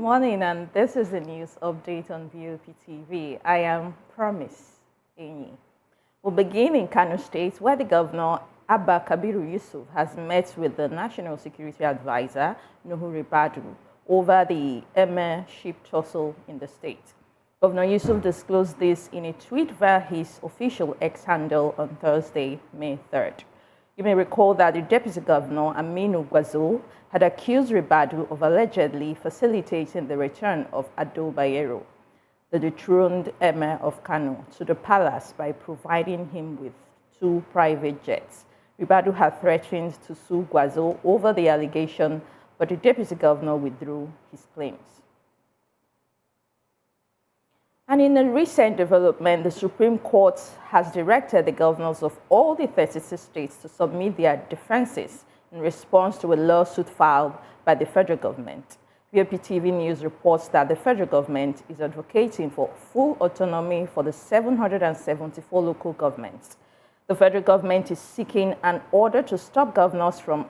morning, and this is the news update on VOP TV. I am Promise Enyi. We'll begin in Kano State, where the governor, Abba Kabir Yusuf, has met with the National Security Advisor, Nuhu Ribadu, over the emirship tussle in the state. Governor Yusuf disclosed this in a tweet via his official X handle on Thursday, May 3rd. You may recall that the Deputy Governor, Aminu Gwazo, had accused Ribadu of allegedly facilitating the return of Ado Bayero, the dethroned emir of Kano, to the palace by providing him with 2 private jets. Ribadu had threatened to sue Gwazo over the allegation, but the Deputy Governor withdrew his claims. And in a recent development, the Supreme Court has directed the governors of all the 36 states to submit their defenses in response to a lawsuit filed by the federal government. VOP TV News reports that the federal government is advocating for full autonomy for the 774 local governments. The federal government is seeking an order to stop governors from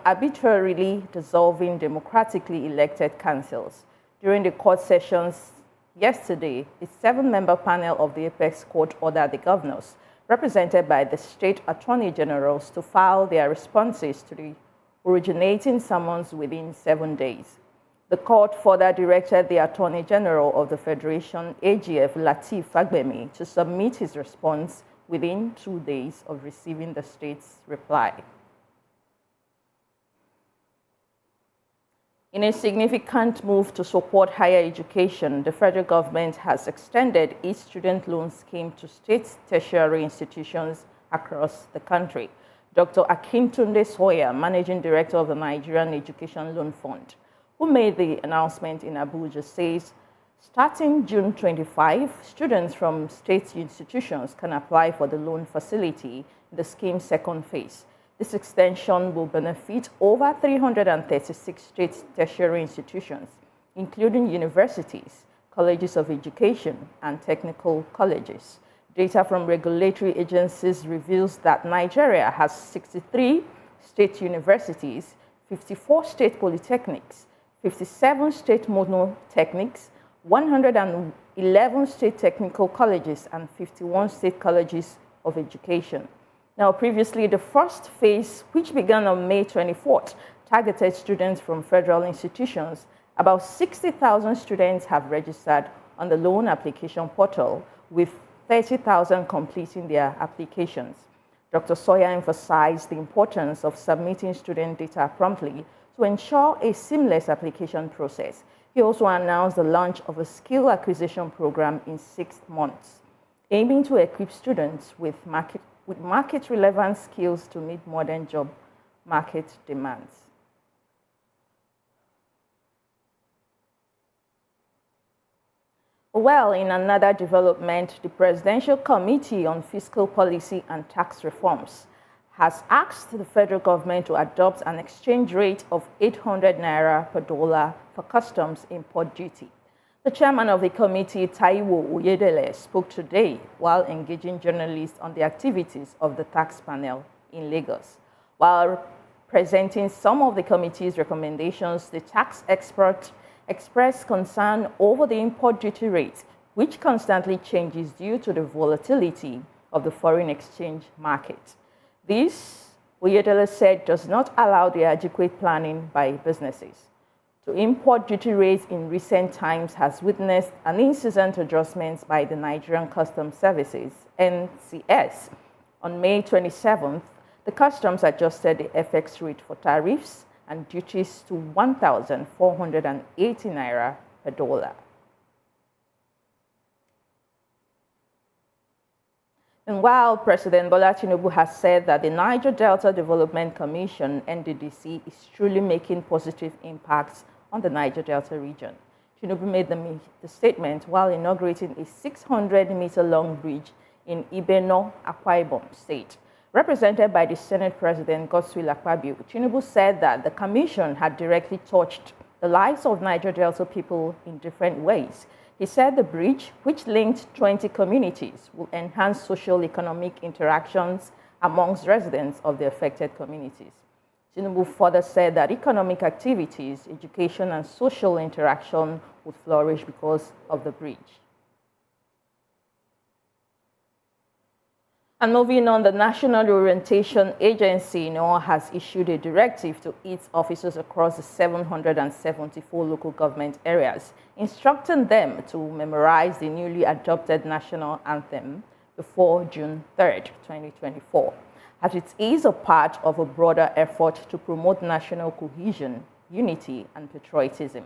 arbitrarily dissolving democratically elected councils. During the court sessions yesterday, a 7-member panel of the Apex Court ordered the governors, represented by the state attorney generals, to file their responses to the originating summons within 7 days. The court further directed the Attorney General of the Federation, AGF Lateef Fagbemi, to submit his response within 2 days of receiving the state's reply. In a significant move to support higher education, the federal government has extended its student loan scheme to state tertiary institutions across the country. Dr. Akintunde Soya, Managing Director of the Nigerian Education Loan Fund, who made the announcement in Abuja, says starting June 25, students from state institutions can apply for the loan facility in the scheme's second phase. This extension will benefit over 336 state tertiary institutions, including universities, colleges of education, and technical colleges. Data from regulatory agencies reveals that Nigeria has 63 state universities, 54 state polytechnics, 57 state monotechnics, 111 state technical colleges, and 51 state colleges of education. Now, previously, the first phase, which began on May 24th, targeted students from federal institutions. About 60,000 students have registered on the loan application portal, with 30,000 completing their applications. Dr. Soya emphasized the importance of submitting student data promptly to ensure a seamless application process. He also announced the launch of a skill acquisition program in 6 months, aiming to equip students with market-relevant skills to meet modern job market demands. Well, in another development, the Presidential Committee on Fiscal Policy and Tax Reforms has asked the federal government to adopt an exchange rate of 800 naira per dollar for customs import duty. The chairman of the committee, Taiwo Oyedele, spoke today while engaging journalists on the activities of the tax panel in Lagos. While presenting some of the committee's recommendations, the tax expert expressed concern over the import duty rate, which constantly changes due to the volatility of the foreign exchange market. This, Oyedele said, does not allow the adequate planning by businesses. The import duty rate in recent times has witnessed an incessant adjustments by the Nigerian Customs Services, NCS. On May 27th, the customs adjusted the FX rate for tariffs and duties to 1,480 naira per dollar. And while President Bola Tinubu has said that the Niger Delta Development Commission, NDDC, is truly making positive impacts on the Niger Delta region, Tinubu made the statement while inaugurating a 600-meter-long bridge in Ibeno, Akwa Ibom State. Represented by the Senate President Godswill Akpabio, Tinubu said that the commission had directly touched the lives of Niger Delta people in different ways. He said the bridge, which linked 20 communities, will enhance social-economic interactions amongst residents of the affected communities. Tinubu further said that economic activities, education and social interaction would flourish because of the bridge. And moving on, the National Orientation Agency has issued a directive to its officers across the 774 local government areas, instructing them to memorize the newly adopted national anthem before June 3rd, 2024, as it is a part of a broader effort to promote national cohesion, unity, and patriotism.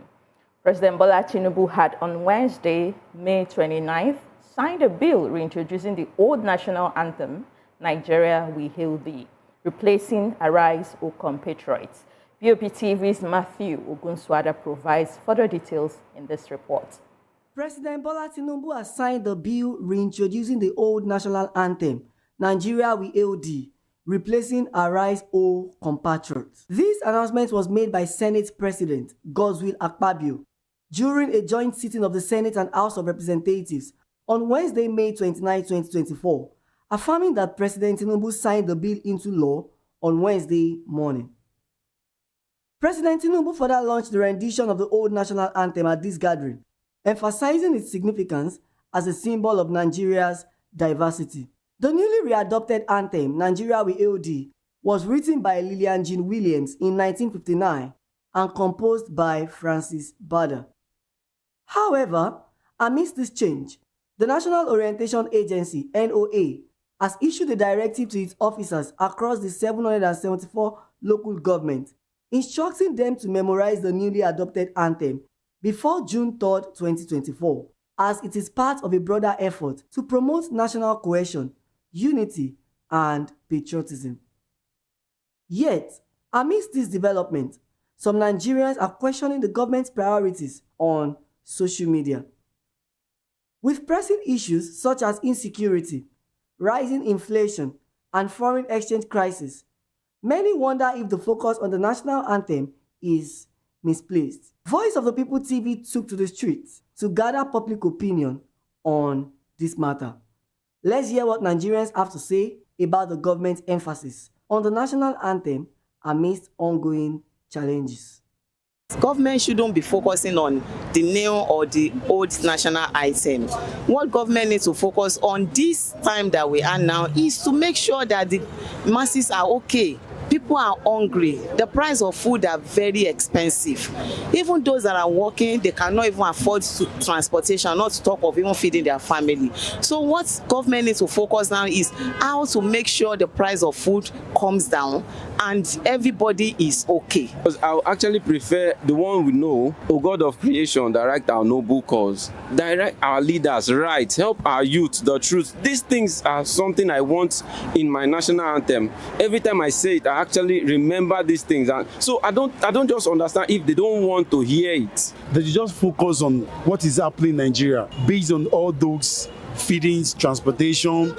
President Bola Tinubu had on Wednesday, May 29th, signed a bill reintroducing the old national anthem, Nigeria We Hail Thee, replacing Arise, O Compatriots. BOP TV's Matthew Ogunswada provides further details in this report. President Bola Tinubu has signed the bill reintroducing the old national anthem, Nigeria We Hail Thee, replacing Arise, O Compatriots. This announcement was made by Senate President Godswill Akpabio during a joint sitting of the Senate and House of Representatives on Wednesday, May 29, 2024, affirming that President Tinubu signed the bill into law on Wednesday morning. President Tinubu further launched the rendition of the old national anthem at this gathering, emphasizing its significance as a symbol of Nigeria's diversity. The newly readopted anthem, Nigeria We Hail Thee, was written by Lillian Jean Williams in 1959 and composed by Francis Bada. However, amidst this change, the National Orientation Agency, NOA, has issued a directive to its officers across the 774 local governments, instructing them to memorize the newly adopted anthem before June 3, 2024, as it is part of a broader effort to promote national cohesion, unity, and patriotism. Yet, amidst this development, some Nigerians are questioning the government's priorities on social media. With pressing issues such as insecurity, rising inflation, and foreign exchange crisis, many wonder if the focus on the national anthem is misplaced. Voice of the People TV took to the streets to gather public opinion on this matter. Let's hear what Nigerians have to say about the government's emphasis on the national anthem amidst ongoing challenges. Government shouldn't be focusing on the new or the old national item. What government needs to focus on this time that we are now is to make sure that the masses are okay. People are hungry. The price of food are very expensive. Even those that are working, they cannot even afford transportation, not to talk of even feeding their family. So what government needs to focus now is how to make sure the price of food comes down and everybody is okay. I actually prefer the one we know, O God of creation, direct our noble cause, direct our leaders right, help our youth, the truth. These things are something I want in my national anthem. Every time I say it, I actually remember these things, and so I don't just understand if they don't want to hear it. They just focus on what is happening in Nigeria based on all those feedings, transportation,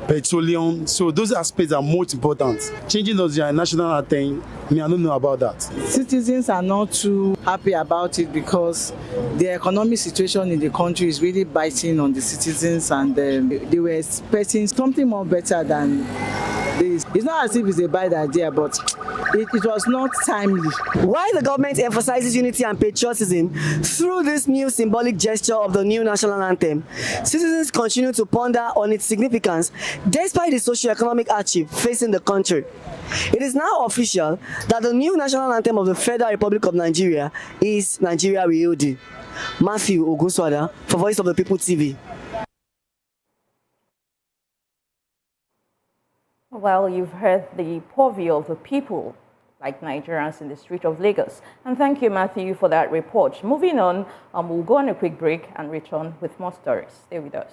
petroleum. So those aspects are most important. Changing those national anthem, I don't know about that. Citizens are not too happy about it because the economic situation in the country is really biting on the citizens, and they were expecting something more better than this. It's not as if it's a bad idea, but it was not timely. While the government emphasizes unity and patriotism through this new symbolic gesture of the new national anthem, citizens continue to ponder on its significance despite the socio-economic hardship facing the country. It is now official that the new national anthem of the Federal Republic of Nigeria is Nigeria We Hail Thee. Matthew Ogunswada for Voice of the People TV. Well, you've heard the purview of the people, like Nigerians in the street of Lagos. And thank you, Matthew, for that report. Moving on, we'll go on a quick break and return with more stories. Stay with us.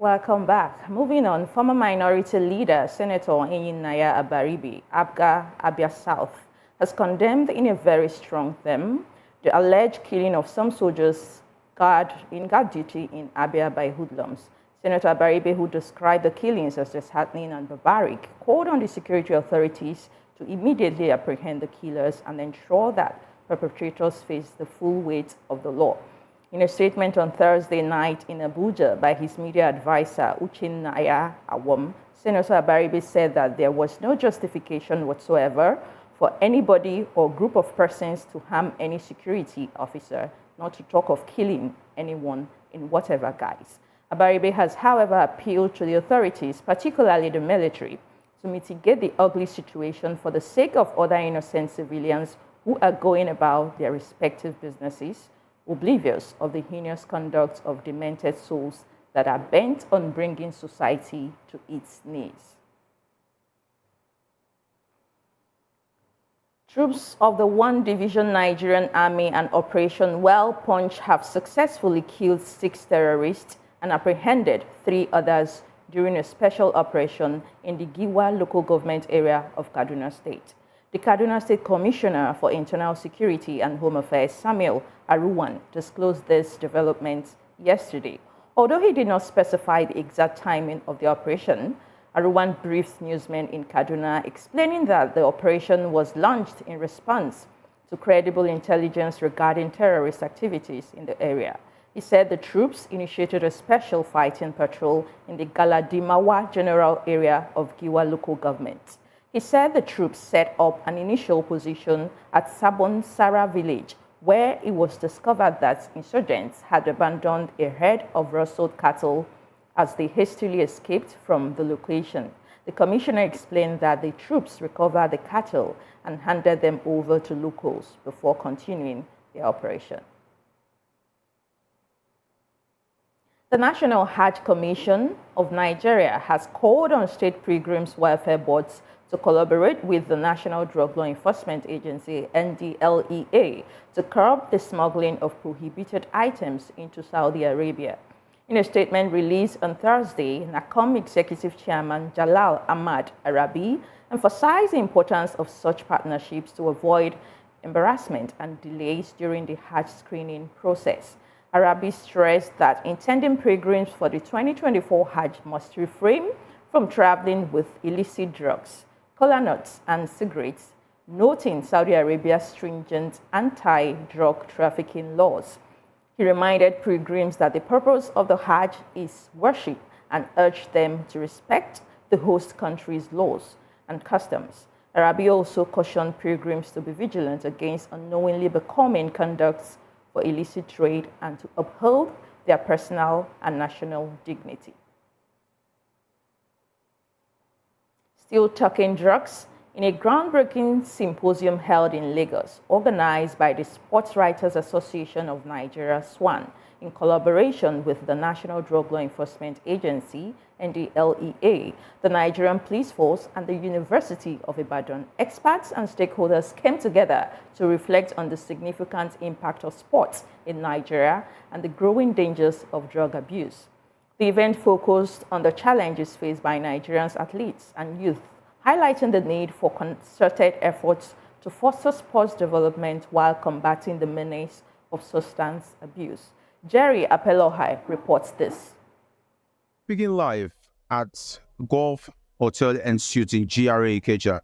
Welcome back. Moving on, former minority leader, Senator Naya Abaribe, Abia South, has condemned in a very strong term the alleged killing of some soldiers in guard duty in Abia by hoodlums. Senator Abaribe, who described the killings as disheartening and barbaric, called on the security authorities to immediately apprehend the killers and ensure that perpetrators face the full weight of the law. In a statement on Thursday night in Abuja by his media advisor, Uchenaya Awom, Senator Abaribe said that there was no justification whatsoever for anybody or group of persons to harm any security officer, not to talk of killing anyone in whatever guise. Abaribe has, however, appealed to the authorities, particularly the military, to mitigate the ugly situation for the sake of other innocent civilians who are going about their respective businesses, oblivious of the heinous conduct of demented souls that are bent on bringing society to its knees. Troops of the 1 Division Nigerian Army and Operation Well Punch have successfully killed 6 terrorists and apprehended 3 others during a special operation in the Giwa local government area of Kaduna State. The Kaduna State Commissioner for Internal Security and Home Affairs, Samuel Aruwan, disclosed this development yesterday. Although he did not specify the exact timing of the operation, Aruwan briefed newsmen in Kaduna, explaining that the operation was launched in response to credible intelligence regarding terrorist activities in the area. He said the troops initiated a special fighting patrol in the Galadimawa general area of Giwa local government. He said the troops set up an initial position at Sabon Sara village, where it was discovered that insurgents had abandoned a herd of rustled cattle as they hastily escaped from the location. The commissioner explained that the troops recovered the cattle and handed them over to locals before continuing their operation. The National Hajj Commission of Nigeria has called on state pilgrims' welfare boards to collaborate with the National Drug Law Enforcement Agency, NDLEA, to curb the smuggling of prohibited items into Saudi Arabia. In a statement released on Thursday, NACOM Executive Chairman Jalal Ahmad Arabi emphasized the importance of such partnerships to avoid embarrassment and delays during the Hajj screening process. Arabi stressed that intending pilgrims for the 2024 Hajj must refrain from traveling with illicit drugs, cola nuts, and cigarettes, noting Saudi Arabia's stringent anti-drug trafficking laws. He reminded pilgrims that the purpose of the Hajj is worship and urged them to respect the host country's laws and customs. Arabi also cautioned pilgrims to be vigilant against unknowingly becoming conducts for illicit trade and to uphold their personal and national dignity. Still talking drugs, in a groundbreaking symposium held in Lagos, organized by the Sports Writers Association of Nigeria, SWAN, in collaboration with the National Drug Law Enforcement Agency, NDLEA, the Nigerian Police Force, and the University of Ibadan, experts and stakeholders came together to reflect on the significant impact of sports in Nigeria and the growing dangers of drug abuse. The event focused on the challenges faced by Nigerians athletes and youth, highlighting the need for concerted efforts to foster sports development while combating the menace of substance abuse. Jerry Apelohai reports this. Speaking live at Golf Hotel and Suites in GRA Ikeja,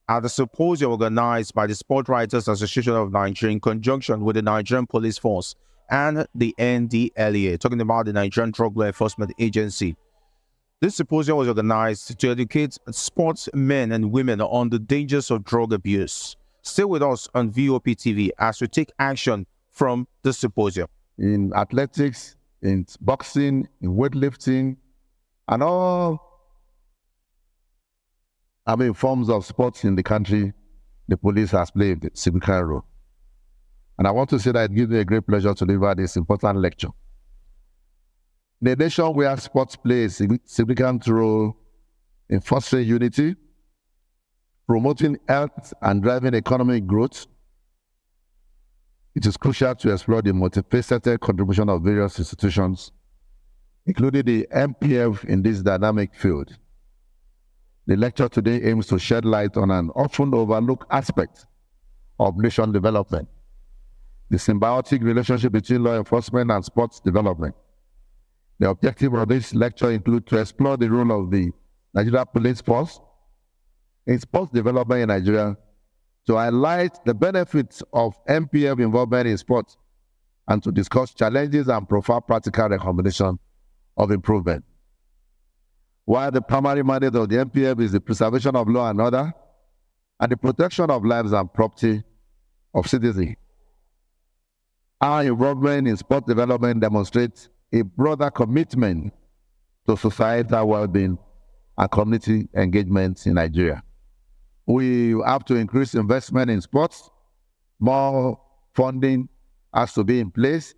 at the symposium organized by the Sport Writers Association of Nigeria in conjunction with the Nigerian Police Force and the NDLEA, talking about the Nigerian Drug Law Enforcement Agency. This symposium was organized to educate sportsmen and women on the dangers of drug abuse. Stay with us on VOP TV as we take action from the symposium. In athletics, in boxing, in weightlifting, and all forms of sports in the country, the police has played a significant role. And I want to say that it gives me a great pleasure to deliver this important lecture. In a nation where sports play a significant role in fostering unity, promoting health, and driving economic growth, it is crucial to explore the multifaceted contribution of various institutions including the MPF in this dynamic field. The lecture today aims to shed light on an often overlooked aspect of nation development, the symbiotic relationship between law enforcement and sports development. The objective of this lecture includes to explore the role of the Nigeria Police Force in sports development in Nigeria, to highlight the benefits of MPF involvement in sports, and to discuss challenges and provide practical recommendations of improvement. While the primary mandate of the MPF is the preservation of law and order and the protection of lives and property of citizens, our involvement in sport development demonstrates a broader commitment to societal well-being and community engagement in Nigeria. We have to increase investment in sports. More funding has to be in place.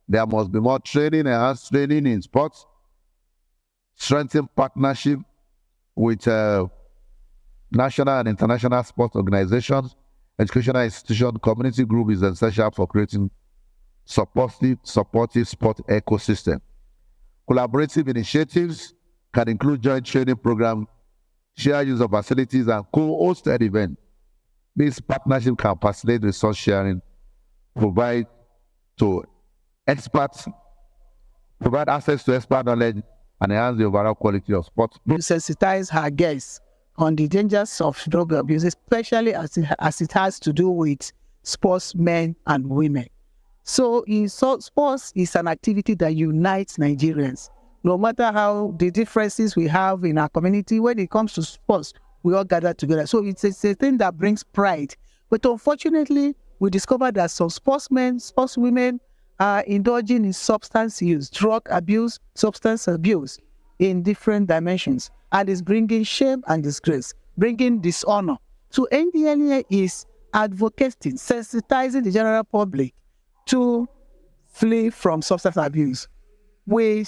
There must be more training, enhanced training in sports. Strengthen partnership with national and international sports organizations, educational institutions, community group is essential for creating supportive sport ecosystem. Collaborative initiatives can include joint training programs, share use of facilities, and co-hosted events. This partnership can facilitate resource sharing, provide access to expert knowledge, and enhance the overall quality of sports. To sensitize her guests on the dangers of drug abuse, especially as it has to do with sportsmen and women. So sports is an activity that unites Nigerians. No matter how the differences we have in our community, when it comes to sports, we all gather together. So it's a thing that brings pride. But unfortunately, we discovered that some sportsmen, sportswomen are indulging in substance use, drug abuse, substance abuse in different dimensions. And it's bringing shame and disgrace, bringing dishonor. So NDLEA is advocating, sensitizing the general public to flee from substance abuse. We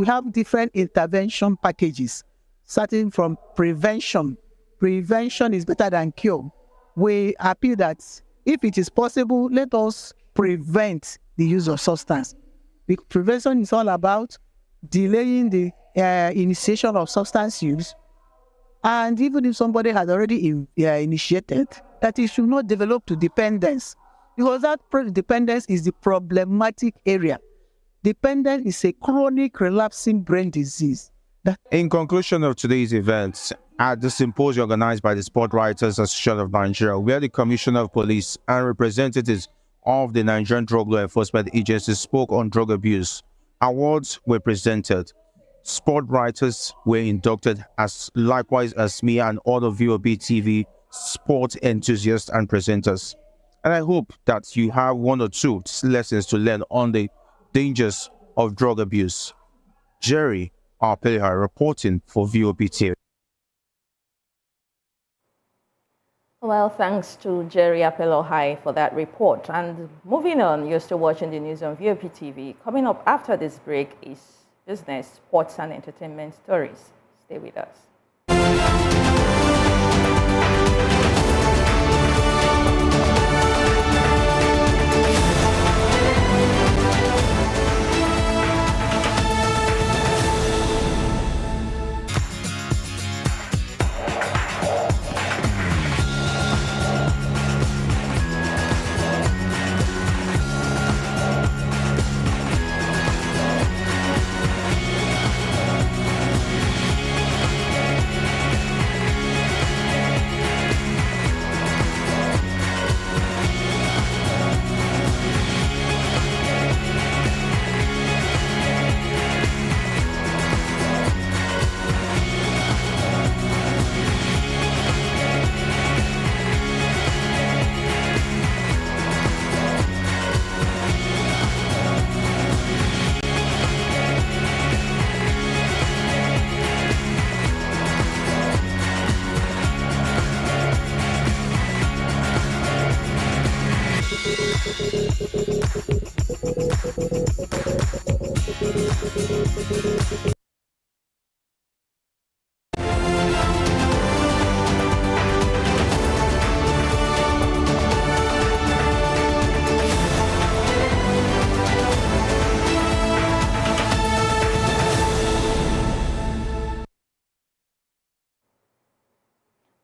have different intervention packages, starting from prevention. Prevention is better than cure. We appeal that if it is possible, let us prevent the use of substance. Prevention is all about delaying the initiation of substance use. And even if somebody has already initiated, that it should not develop to dependence, because that dependence is the problematic area. Dependence is a chronic relapsing brain disease. In conclusion of today's event, at the symposium organized by the Sport Writers Association of Nigeria, where the Commissioner of Police and representatives of the Nigerian Drug Law Enforcement Agency spoke on drug abuse, awards were presented. Sport writers were inducted, as likewise as me and other VOB TV sport enthusiasts and presenters. And I hope that you have one or two lessons to learn on the dangers of drug abuse. Jerry Apelihai reporting for VOB TV. Well, thanks to Jerry Apelihai for that report. And moving on, you're still watching the news on VOP TV. Coming up after this break is business, sports, and entertainment stories. Stay with us.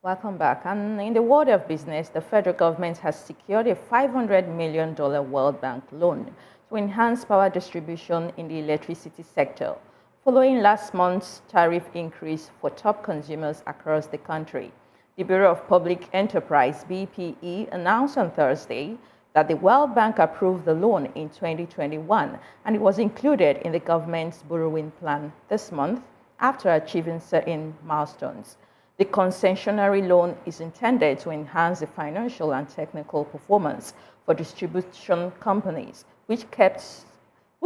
Welcome back. And in the world of business, the federal government has secured a $500 million World Bank loan to enhance power distribution in the electricity sector, following last month's tariff increase for top consumers across the country. The Bureau of Public Enterprise, BPE, announced on Thursday that the World Bank approved the loan in 2021, and it was included in the government's borrowing plan this month after achieving certain milestones. The concessionary loan is intended to enhance the financial and technical performance for distribution companies, which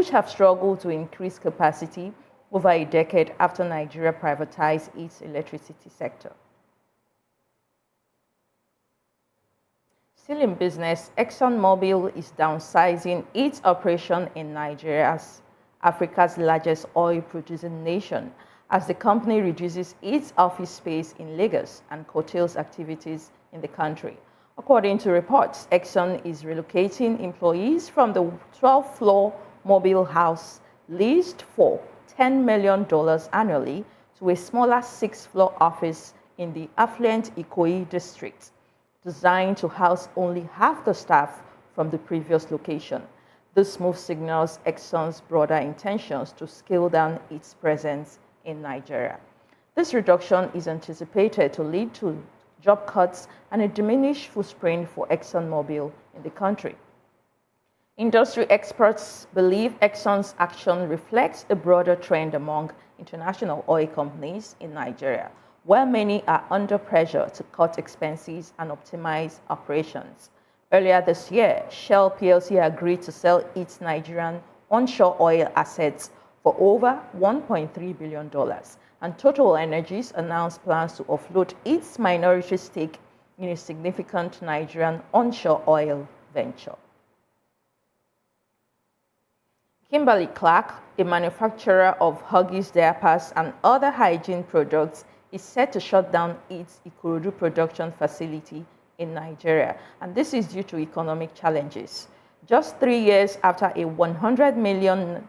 have struggled to increase capacity over a decade after Nigeria privatized its electricity sector. Still in business, ExxonMobil is downsizing its operation in Nigeria as Africa's largest oil-producing nation, as the company reduces its office space in Lagos and curtails activities in the country. According to reports, Exxon is relocating employees from the 12-floor mobile house leased for $10 million annually to a smaller 6-floor office in the affluent Ikoyi district, designed to house only half the staff from the previous location. This move signals Exxon's broader intentions to scale down its presence in Nigeria. This reduction is anticipated to lead to job cuts and a diminished footprint for ExxonMobil in the country. Industry experts believe Exxon's action reflects a broader trend among international oil companies in Nigeria, where many are under pressure to cut expenses and optimize operations. Earlier this year, Shell plc agreed to sell its Nigerian onshore oil assets for over $1.3 billion, and Total Energies announced plans to offload its minority stake in a significant Nigerian onshore oil venture. Kimberly-Clark, a manufacturer of Huggies diapers and other hygiene products, is set to shut down its Ikorodu production facility in Nigeria, and this is due to economic challenges. Just 3 years after a $100 million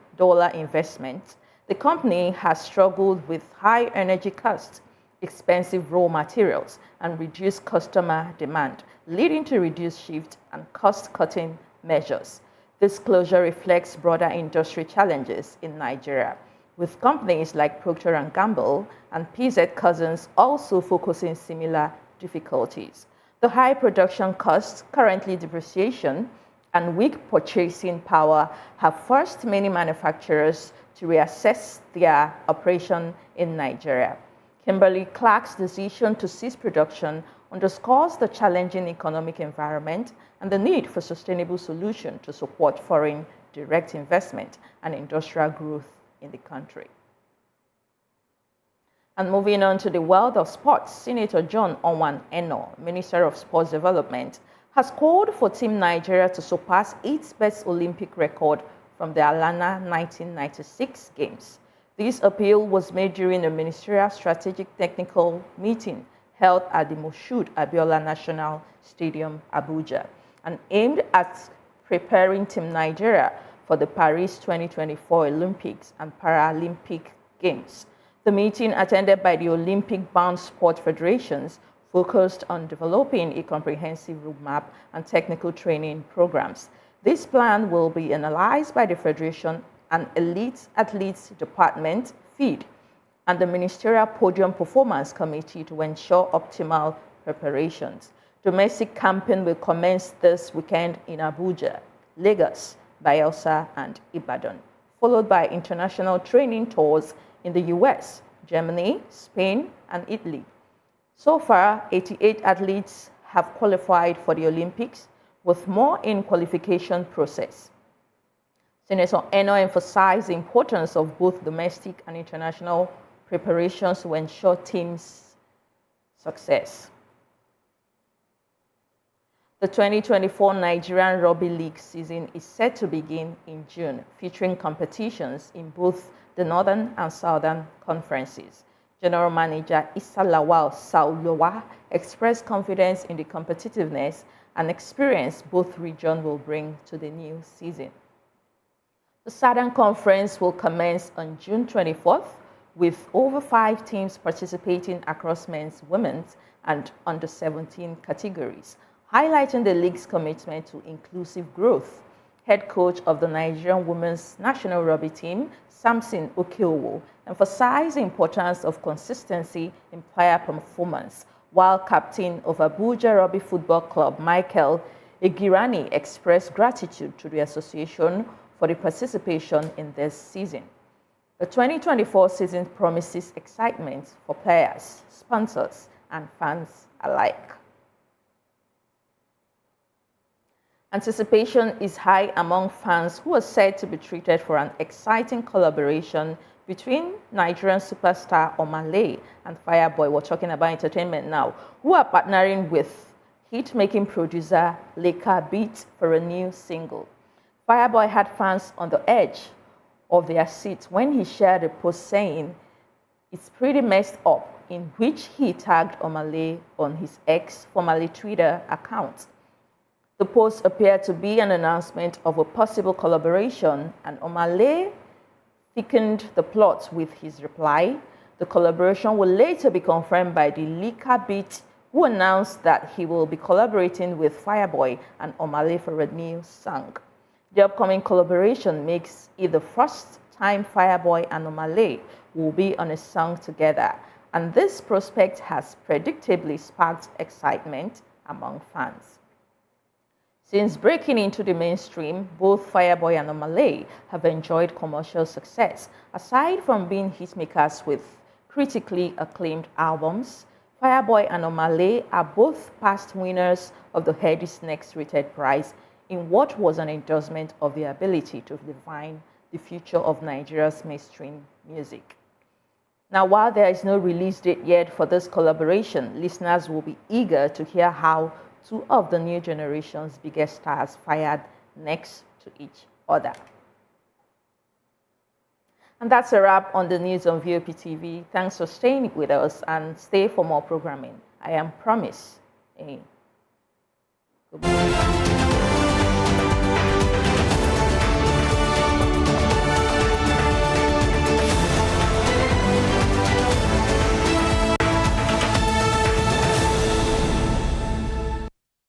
investment, the company has struggled with high energy costs, expensive raw materials, and reduced customer demand, leading to reduced shift and cost-cutting measures. This closure reflects broader industry challenges in Nigeria, with companies like Procter & Gamble and PZ Cussons also focusing similar difficulties. The high production costs, currently depreciation, and weak purchasing power have forced many manufacturers to reassess their operation in Nigeria. Kimberly-Clark's decision to cease production underscores the challenging economic environment and the need for sustainable solutions to support foreign direct investment and industrial growth in the country. And moving on to the world of sports, Senator John Onwan Eno, Minister of Sports Development, has called for Team Nigeria to surpass its best Olympic record from the Atlanta 1996 Games. This appeal was made during a ministerial strategic technical meeting held at the Moshood Abiola National Stadium, Abuja, and aimed at preparing Team Nigeria for the Paris 2024 Olympics and Paralympic Games. The meeting, attended by the Olympic-bound sport federations, focused on developing a comprehensive roadmap and technical training programs. This plan will be analyzed by the Federation and Elite Athletes Department, FEED, and the Ministerial Podium Performance Committee to ensure optimal preparations. Domestic campaign will commence this weekend in Abuja, Lagos, Bayelsa, and Ibadan, followed by international training tours in the US, Germany, Spain, and Italy. So far, 88 athletes have qualified for the Olympics, with more in qualification process. Senator Eno emphasized the importance of both domestic and international preparations to ensure teams' success. The 2024 Nigerian Rugby League season is set to begin in June, featuring competitions in both the Northern and Southern conferences. General Manager Issa Lawal Saulowa expressed confidence in the competitiveness and experience both regions will bring to the new season. The Southern Conference will commence on June 24th, with over 5 teams participating across men's, women's, and under-17 categories, highlighting the league's commitment to inclusive growth. Head coach of the Nigerian women's national rugby team, Samson Okeowo, emphasized the importance of consistency in player performance, while captain of Abuja Rugby Football Club, Michael Egirani, expressed gratitude to the association for the participation in this season. The 2024 season promises excitement for players, sponsors, and fans alike. Anticipation is high among fans who are said to be treated for an exciting collaboration between Nigerian superstar Omale and Fireboy. We're talking about entertainment now, who are partnering with hit-making producer Leka Beat for a new single. Fireboy had fans on the edge of their seats when he shared a post saying, "It's pretty messed up," in which he tagged Omale on his ex, formerly Twitter, account. The post appeared to be an announcement of a possible collaboration, and Omale thickened the plot with his reply. The collaboration will later be confirmed by the Leka Beat, who announced that he will be collaborating with Fireboy and Omale for a new song. The upcoming collaboration makes it the first time Fireboy and Omale will be on a song together, and this prospect has predictably sparked excitement among fans. Since breaking into the mainstream, both Fireboy and Omale have enjoyed commercial success. Aside from being hitmakers with critically acclaimed albums, Fireboy and Omale are both past winners of the Headies Next Rated Prize in what was an endorsement of their ability to define the future of Nigeria's mainstream music. Now, while there is no release date yet for this collaboration, listeners will be eager to hear how two of the new generation's biggest stars fired next to each other. And that's a wrap on the news on VOP TV. Thanks for staying with us and stay for more programming. I am Promise. Good morning.